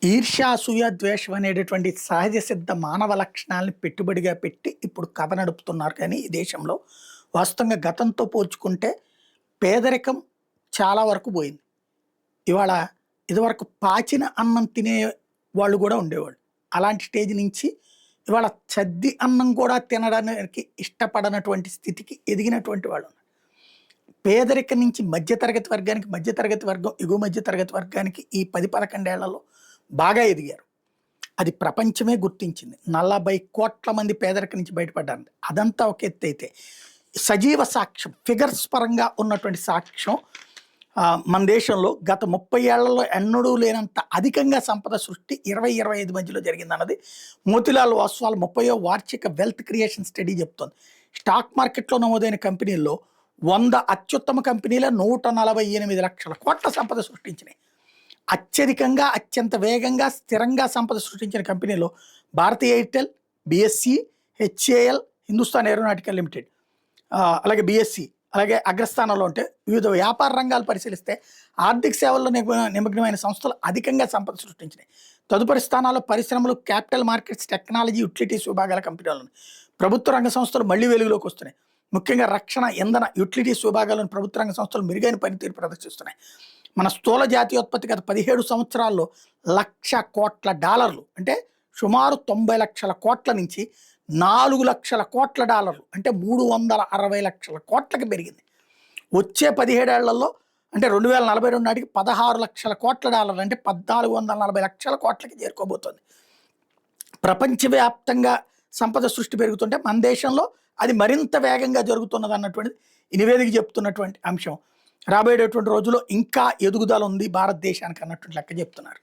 ఈర్ష్య, అసూయ, ద్వేషం అనేటటువంటి సహజ సిద్ధ మానవ లక్షణాలను పెట్టుబడిగా పెట్టి ఇప్పుడు కథ నడుపుతున్నారు. కానీ ఈ దేశంలో వాస్తవంగా గతంతో పోల్చుకుంటే పేదరికం చాలా వరకు పోయింది. ఇవాళ ఇదివరకు పాచిన అన్నం తినే వాళ్ళు కూడా ఉండేవాళ్ళు. అలాంటి స్టేజ్ నుంచి ఇవాళ చద్ది అన్నం కూడా తినడానికి ఇష్టపడనటువంటి స్థితికి ఎదిగినటువంటి వాళ్ళు ఉన్నారు. పేదరికం నుంచి మధ్యతరగతి వర్గానికి, మధ్యతరగతి వర్గం ఎగువ మధ్యతరగతి వర్గానికి ఈ 10-11 ఏళ్లలో బాగా ఎదిగారు. అది ప్రపంచమే గుర్తించింది. 40 కోట్ల మంది పేదరికం నుంచి బయటపడ్డారు. అదంతా ఒక ఎత్తైతే సజీవ సాక్ష్యం, ఫిగర్స్ పరంగా ఉన్నటువంటి సాక్ష్యం మన దేశంలో గత 30 ఏళ్లలో ఎన్నడూ లేనంత అధికంగా సంపద సృష్టి 20-25 మధ్యలో జరిగిందన్నది మోతిలాల్ ఓస్వాల్ 30వ వార్షిక వెల్త్ క్రియేషన్ స్టడీ చెప్తోంది. స్టాక్ మార్కెట్లో నమోదైన కంపెనీల్లో 100 అత్యుత్తమ కంపెనీల 148 లక్షల కోట్ల సంపద సృష్టించినాయి. అత్యధికంగా, అత్యంత వేగంగా, స్థిరంగా సంపద సృష్టించిన కంపెనీలో Bharti Airtel, BSC, HAL, Hindustan aeronautical limited, అలాగే బిఎస్సి అలాగే అగ్రస్థానంలో ఉంటే, వివిధ వ్యాపార రంగాలు పరిశీలిస్తే ఆర్థిక సేవల్లో నిమగ్నమైన సంస్థలు అధికంగా సంపద సృష్టించినాయి. తదుపరి స్థానాల్లో పరిశ్రమలు, క్యాపిటల్ మార్కెట్స్, టెక్నాలజీ, యుటిలిటీస్ విభాగాల కంపెనీలు ఉన్నాయి. ప్రభుత్వ రంగ సంస్థలు మళ్లీ వెలుగులోకి వస్తున్నాయి. ముఖ్యంగా రక్షణ, ఇంధన, యుటిలిటీస్ విభాగాల్లోని ప్రభుత్వ రంగ సంస్థలు మెరుగైన పనితీరు ప్రదర్శిస్తున్నాయి. మన స్థూల జాతీయోత్పత్తి గత 17 సంవత్సరాల్లో $1,00,000 కోట్ల, అంటే సుమారు 90 లక్షల కోట్ల నుంచి 4 లక్షల కోట్ల డాలర్లు, అంటే 360 లక్షల కోట్లకి పెరిగింది. వచ్చే 17 ఏళ్లలో, అంటే 2042 నాటికి 16 లక్షల కోట్ల డాలర్లు, అంటే 1440 లక్షల కోట్లకి చేరుకోబోతోంది. ప్రపంచవ్యాప్తంగా సంపద సృష్టి పెరుగుతుంటే మన దేశంలో అది మరింత వేగంగా జరుగుతున్నది అన్నటువంటిది ఈ నివేదిక చెప్తున్నటువంటి అంశం. రాబోయేటటువంటి రోజుల్లో ఇంకా ఎదుగుదల ఉంది భారతదేశానికి అన్నటువంటి లెక్క చెప్తున్నారు.